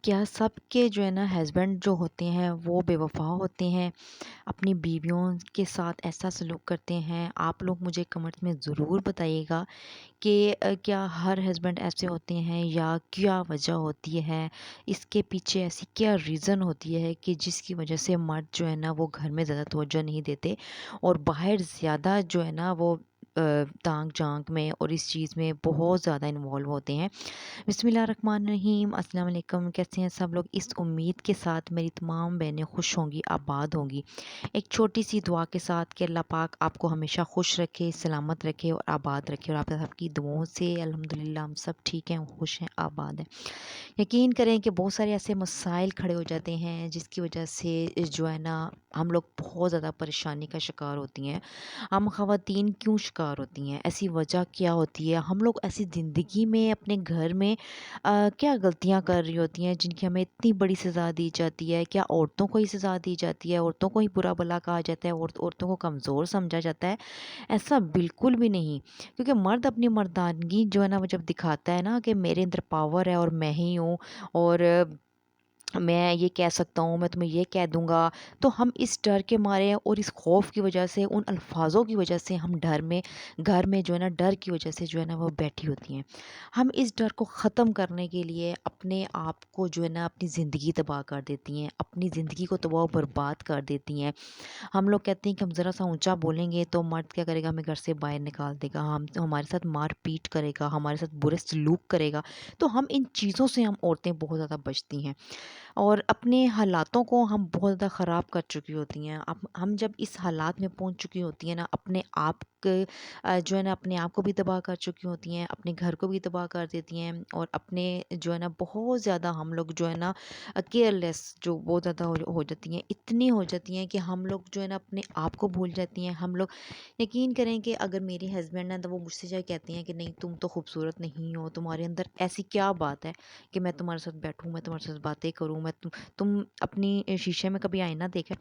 کیا سب کے جو ہے نا ہسبینڈ جو ہوتے ہیں وہ بے وفا ہوتے ہیں، اپنی بیویوں کے ساتھ ایسا سلوک کرتے ہیں؟ آپ لوگ مجھے کمنٹ میں ضرور بتائیے گا کہ کیا ہر ہسبینڈ ایسے ہوتے ہیں یا کیا وجہ ہوتی ہے؟ اس کے پیچھے ایسی کیا ریزن ہوتی ہے کہ جس کی وجہ سے مرد جو ہے نا وہ گھر میں زیادہ توجہ نہیں دیتے اور باہر زیادہ جو ہے نا وہ ٹانگ جھانک میں اور اس چیز میں بہت زیادہ انوالو ہوتے ہیں؟ بسم اللہ الرحمن الرحیم، السلام علیکم، کیسے ہیں سب لوگ؟ اس امید کے ساتھ میری تمام بہنیں خوش ہوں گی، آباد ہوں گی، ایک چھوٹی سی دعا کے ساتھ کہ اللہ پاک آپ کو ہمیشہ خوش رکھے، سلامت رکھے اور آباد رکھے، اور آپ سب کی دعاؤں سے الحمدللہ ہم سب ٹھیک ہیں، خوش ہیں، آباد ہیں۔ یقین کریں کہ بہت سارے ایسے مسائل کھڑے ہو جاتے ہیں جس کی وجہ سے جو ہے نا ہم لوگ بہت زیادہ پریشانی کا شکار ہوتی ہیں۔ ہم خواتین کیوں شکار ہوتی ہیں؟ ایسی وجہ کیا ہوتی ہے؟ ہم لوگ ایسی زندگی میں اپنے گھر میں کیا غلطیاں کر رہی ہوتی ہیں جن کی ہمیں اتنی بڑی سزا دی جاتی ہے؟ کیا عورتوں کو ہی سزا دی جاتی ہے؟ عورتوں کو ہی برا بھلا کہا جاتا ہے؟ عورتوں کو کمزور سمجھا جاتا ہے؟ ایسا بالکل بھی نہیں، کیونکہ مرد اپنی مردانگی جو ہے نا وہ جب دکھاتا ہے نا کہ میرے اندر پاور ہے اور میں ہی ہوں، اور میں یہ کہہ سکتا ہوں، میں تمہیں یہ کہہ دوں گا، تو ہم اس ڈر کے مارے اور اس خوف کی وجہ سے، ان الفاظوں کی وجہ سے ہم ڈر میں گھر میں جو ہے نا ڈر کی وجہ سے جو ہے نا وہ بیٹھی ہوتی ہیں۔ ہم اس ڈر کو ختم کرنے کے لیے اپنے آپ کو جو ہے نا اپنی زندگی تباہ کر دیتی ہیں، اپنی زندگی کو تباہ و برباد کر دیتی ہیں۔ ہم لوگ کہتے ہیں کہ ہم ذرا سا اونچا بولیں گے تو مرد کیا کرے گا؟ ہمیں گھر سے باہر نکال دے گا، ہمارے ساتھ مار پیٹ کرے گا، ہمارے ساتھ برے سلوک کرے گا۔ تو ہم ان چیزوں سے ہم عورتیں بہت زیادہ بچتی ہیں اور اپنے حالاتوں کو ہم بہت زیادہ خراب کر چکی ہوتی ہیں۔ اب ہم جب اس حالات میں پہنچ چکی ہوتی ہیں نا، اپنے آپ کے جو ہے نا اپنے آپ کو بھی تباہ کر چکی ہوتی ہیں، اپنے گھر کو بھی تباہ کر دیتی ہیں، اور اپنے جو ہے نا بہت زیادہ ہم لوگ جو ہے نا کیئر لیس جو بہت زیادہ ہو جاتی ہیں، اتنی ہو جاتی ہیں کہ ہم لوگ جو ہے نا اپنے آپ کو بھول جاتی ہیں۔ ہم لوگ یقین کریں کہ اگر میری ہسبینڈ ہیں تو وہ مجھ سے جا کہتے ہیں کہ نہیں تم تو خوبصورت نہیں ہو، تمہارے اندر ایسی کیا بات ہے کہ میں تمہارے ساتھ بیٹھوں، میں تمہارے ساتھ باتیں کروں، تم اپنی شیشے میں کبھی آئینہ دیکھیں؟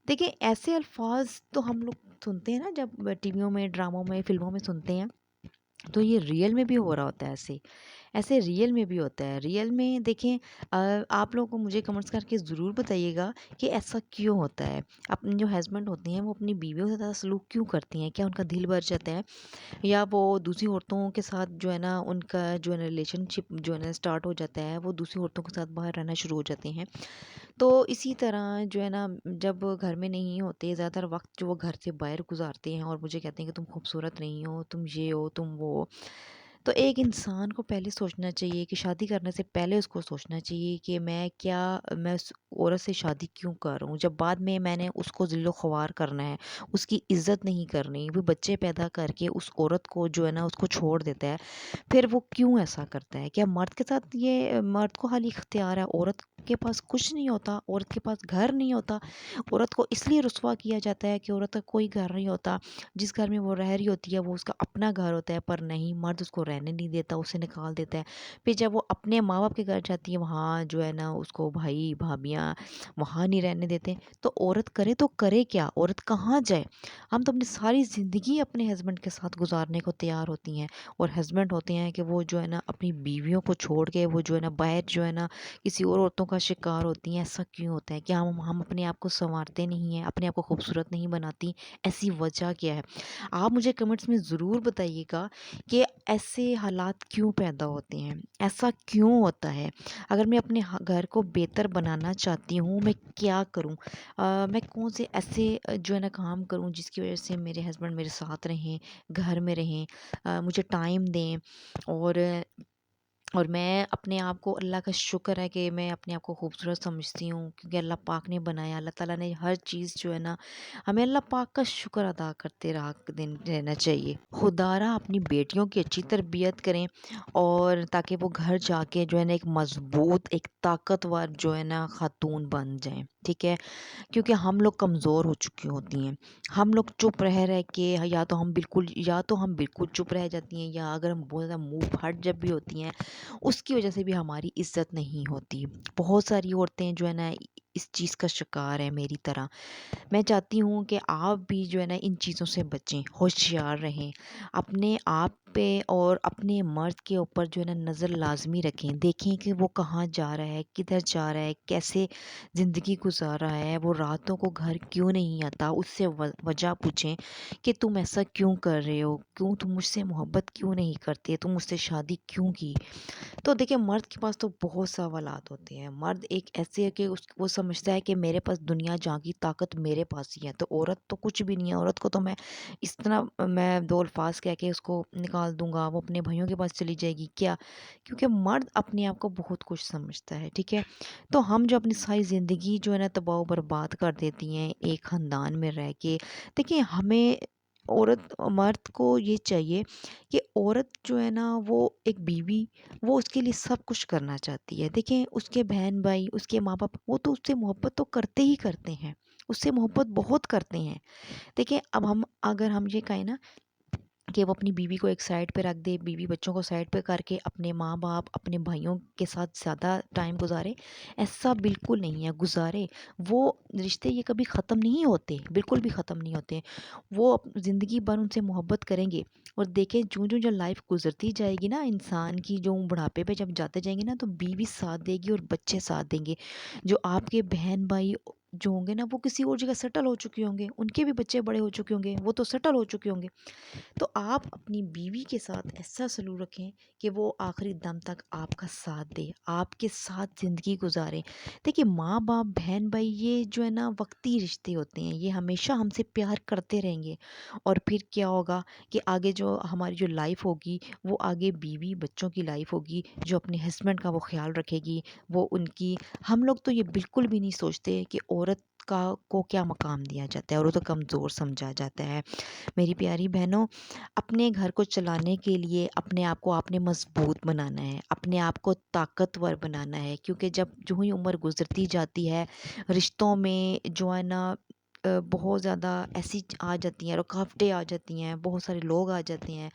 دیکھیں ایسے الفاظ تو ہم لوگ سنتے ہیں نا جب ٹی ویوں میں، ڈراموں میں، فلموں میں سنتے ہیں، تو یہ ریئل میں بھی ہو رہا ہوتا ہے ایسے۔ ایسے ریئل میں بھی ہوتا ہے۔ ریئل میں دیکھیں آپ لوگوں کو مجھے کمنٹس کر کے ضرور بتائیے گا کہ ایسا کیوں ہوتا ہے؟ اپنے جو ہسبینڈ ہوتے ہیں وہ اپنی بیویوں سے زیادہ سلوک کیوں کرتی ہیں؟ کیا ان کا دل بھر جاتا ہے، یا وہ دوسری عورتوں کے ساتھ جو ہے نا ان کا جو ہے نا ریلیشن شپ جو ہے نا اسٹارٹ ہو جاتا ہے، وہ دوسری عورتوں کے ساتھ باہر رہنا شروع ہو جاتے ہیں؟ تو اسی طرح جو ہے نا جب گھر میں نہیں ہوتے، زیادہ تر وقت جو وہ گھر سے باہر گزارتے ہیں اور مجھے کہتے ہیں کہ تم خوبصورت نہیں ہو، تم یہ ہو، تم وہ ہو، تو ایک انسان کو پہلے سوچنا چاہیے کہ شادی کرنے سے پہلے اس کو سوچنا چاہیے کہ میں اس عورت سے شادی کیوں کر رہا ہوں؟ جب بعد میں نے اس کو ذل و خوار کرنا ہے، اس کی عزت نہیں کرنی، وہ بچے پیدا کر کے اس عورت کو جو ہے نا اس کو چھوڑ دیتا ہے، پھر وہ کیوں ایسا کرتا ہے؟ کیا مرد کے ساتھ یہ مرد کو خالی اختیار ہے؟ عورت کے پاس کچھ نہیں ہوتا؟ عورت کے پاس گھر نہیں ہوتا؟ عورت کو اس لیے رسوا کیا جاتا ہے کہ عورت کا کوئی گھر نہیں ہوتا، جس گھر میں وہ رہ رہی ہوتی ہے وہ اس کا اپنا گھر ہوتا ہے، پر نہیں، مرد اس کو رہنے نہیں دیتا، اسے نکال دیتا ہے۔ پھر جب وہ اپنے ماں باپ کے گھر جاتی ہے، وہاں جو ہے نا اس کو بھائی بھابیاں وہاں نہیں رہنے دیتے، تو عورت کرے تو کرے کیا؟ عورت کہاں جائے؟ ہم تو اپنی ساری زندگی اپنے ہسبینڈ کے ساتھ گزارنے کو تیار ہوتی ہیں، اور ہسبینڈ ہوتے ہیں کہ وہ جو ہے نا اپنی بیویوں کو چھوڑ کے وہ جو ہے نا باہر جو ہے نا کسی اور عورتوں کا شکار ہوتی ہیں۔ ایسا کیوں ہوتا ہے؟ کیا ہم اپنے آپ کو سنوارتے نہیں ہیں، اپنے آپ کو خوبصورت نہیں بناتی؟ ایسی وجہ کیا ہے؟ آپ مجھے کمنٹس میں ضرور بتائیے گا کہ ایسے حالات کیوں پیدا ہوتے ہیں، ایسا کیوں ہوتا ہے؟ اگر میں اپنے گھر کو بہتر بنانا چاہتی ہوں، میں کیا کروں؟ میں کون سے ایسے جو ہے نا کام کروں جس کی وجہ سے میرے ہسبینڈ میرے ساتھ رہیں، گھر میں رہیں، مجھے ٹائم دیں، اور میں اپنے آپ کو، اللہ کا شکر ہے کہ میں اپنے آپ کو خوبصورت سمجھتی ہوں، کیونکہ اللہ پاک نے بنایا، اللہ تعالیٰ نے ہر چیز جو ہے نا ہمیں اللہ پاک کا شکر ادا کرتے رہنا چاہیے۔ خدارا اپنی بیٹیوں کی اچھی تربیت کریں، اور تاکہ وہ گھر جا کے جو ہے نا ایک مضبوط، ایک طاقتور جو ہے نا خاتون بن جائیں، ٹھیک ہے؟ کیونکہ ہم لوگ کمزور ہو چکی ہوتی ہیں، ہم لوگ چپ رہ کے یا تو ہم بالکل چپ رہ جاتی ہیں، یا اگر ہم بہت زیادہ منہ پھٹ جب بھی ہوتی ہیں، اس کی وجہ سے بھی ہماری عزت نہیں ہوتی۔ بہت ساری عورتیں جو ہے نا اس چیز کا شکار ہے میری طرح۔ میں چاہتی ہوں کہ آپ بھی جو ہے نا ان چیزوں سے بچیں، ہوشیار رہیں، اپنے آپ پہ اور اپنے مرد کے اوپر جو ہے نا نظر لازمی رکھیں، دیکھیں کہ وہ کہاں جا رہا ہے، کدھر جا رہا ہے، کیسے زندگی گزار رہا ہے، وہ راتوں کو گھر کیوں نہیں آتا، اس سے وجہ پوچھیں کہ تم ایسا کیوں کر رہے ہو، کیوں تم مجھ سے محبت کیوں نہیں کرتے، تم مجھ سے شادی کیوں کی۔ تو دیکھیں مرد کے پاس تو بہت سوالات ہوتے ہیں، مرد ایک ایسے ہے کہ وہ سمجھتا ہے کہ میرے پاس دنیا جہاں کی طاقت میرے پاس ہی ہے، تو عورت تو کچھ بھی نہیں ہے، عورت کو تو میں اس طرح میں دو الفاظ کہہ کے اس کو نکال دوں گا، وہ اپنے بھائیوں کے پاس چلی جائے گی کیا؟ کیونکہ مرد اپنے آپ کو بہت کچھ سمجھتا ہے، ٹھیک ہے؟ تو ہم جو اپنی ساری زندگی جو ہے نا تباہ و برباد کر دیتی ہیں ایک خاندان میں رہ کے، دیکھیں ہمیں مرد کو یہ چاہیے کہ عورت جو ہے نا وہ ایک بیوی، وہ اس کے لیے سب کچھ کرنا چاہتی ہے، دیکھیں اس کے بہن بھائی، اس کے ماں باپ، وہ تو اس سے محبت تو کرتے ہی کرتے ہیں، اس سے محبت بہت کرتے ہیں۔ دیکھیں اب اگر ہم یہ کہیں نا کہ وہ اپنی بیوی کو ایک سائڈ پہ رکھ دے، بیوی بچوں کو سائڈ پہ کر کے اپنے ماں باپ، اپنے بھائیوں کے ساتھ زیادہ ٹائم گزارے، ایسا بالکل نہیں ہے، گزارے۔ وہ رشتے یہ کبھی ختم نہیں ہوتے، بالکل بھی ختم نہیں ہوتے، وہ زندگی بھر ان سے محبت کریں گے۔ اور دیکھیں جوں جوں جو لائف گزرتی جائے گی نا انسان کی، جو بڑھاپے پہ جب جاتے جائیں گے نا، تو بیوی ساتھ دے گی اور بچے ساتھ دیں گے۔ جو آپ کے بہن بھائی جو ہوں گے نا، وہ کسی اور جگہ سیٹل ہو چکے ہوں گے، ان کے بھی بچے بڑے ہو چکے ہوں گے، وہ تو سیٹل ہو چکے ہوں گے۔ تو آپ اپنی بیوی کے ساتھ ایسا سلوک رکھیں کہ وہ آخری دم تک آپ کا ساتھ دے، آپ کے ساتھ زندگی گزارے۔ دیکھیے ماں باپ، بہن بھائی، یہ جو ہے نا وقتی رشتے ہوتے ہیں، یہ ہمیشہ ہم سے پیار کرتے رہیں گے، اور پھر کیا ہوگا کہ آگے جو ہماری جو لائف ہوگی، وہ آگے بیوی بچوں کی لائف ہوگی، جو اپنے ہسبینڈ کا وہ خیال رکھے گی، وہ ان کی۔ ہم لوگ تو یہ بالکل بھی نہیں سوچتے کہ عورت کو کیا مقام دیا جاتا ہے، عورت کو کمزور سمجھا جاتا ہے۔ میری پیاری بہنوں، اپنے گھر کو چلانے کے لیے اپنے آپ کو آپ نے مضبوط بنانا ہے، اپنے آپ کو طاقتور بنانا ہے، کیونکہ جب جو ہی عمر گزرتی جاتی ہے، رشتوں میں جو ہے نا بہت زیادہ ایسی آ جاتی ہیں، رکاوٹیں آ جاتی ہیں، بہت سارے لوگ آ جاتے ہیں۔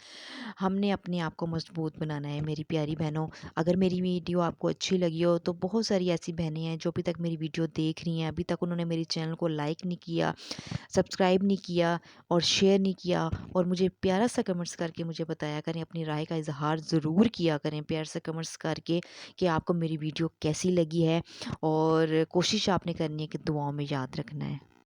ہم نے اپنے آپ کو مضبوط بنانا ہے میری پیاری بہنوں۔ اگر میری ویڈیو آپ کو اچھی لگی ہو، تو بہت ساری ایسی بہنیں ہیں جو ابھی تک میری ویڈیو دیکھ رہی ہیں، ابھی تک انہوں نے میری چینل کو لائک نہیں کیا، سبسکرائب نہیں کیا اور شیئر نہیں کیا، اور مجھے پیارا سا کمنٹس کر کے مجھے بتایا کریں، اپنی رائے کا اظہار ضرور کیا کریں پیار سے کمنٹس کر کے کہ آپ کو میری ویڈیو کیسی لگی ہے، اور کوشش آپ نے کرنی ہے کہ دعاؤں میں یاد رکھنا ہے۔